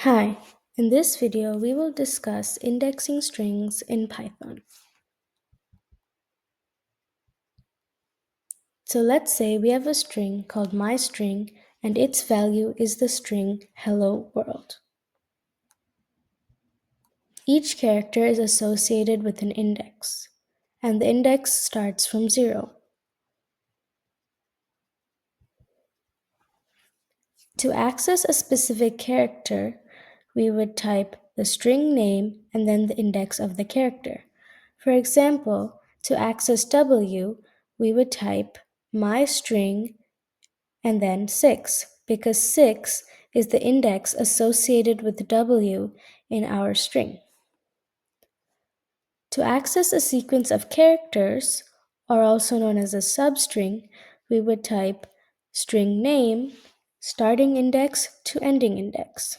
Hi, in this video we will discuss indexing strings in Python. So let's say we have a string called myString and its value is the string hello world. Each character is associated with an index, and the index starts from 0. To access a specific character, we would type the string name and then the index of the character. For example, to access W, we would type myString and then 6, because 6 is the index associated with W in our string. To access a sequence of characters, or also known as a substring, we would type string name, starting index to ending index.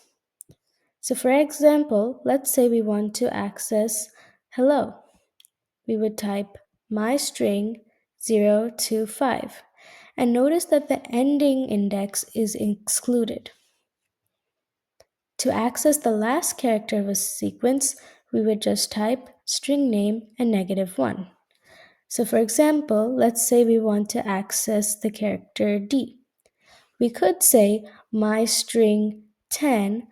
So for example, let's say we want to access hello. We would type myString 0 to 5. And notice that the ending index is excluded. To access the last character of a sequence, we would just type string name and -1. So for example, let's say we want to access the character D. We could say myString 10,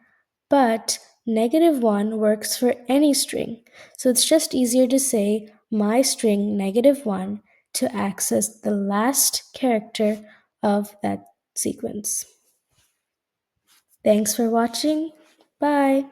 but -1 works for any string. So it's just easier to say myString -1 to access the last character of that sequence. Thanks for watching. Bye.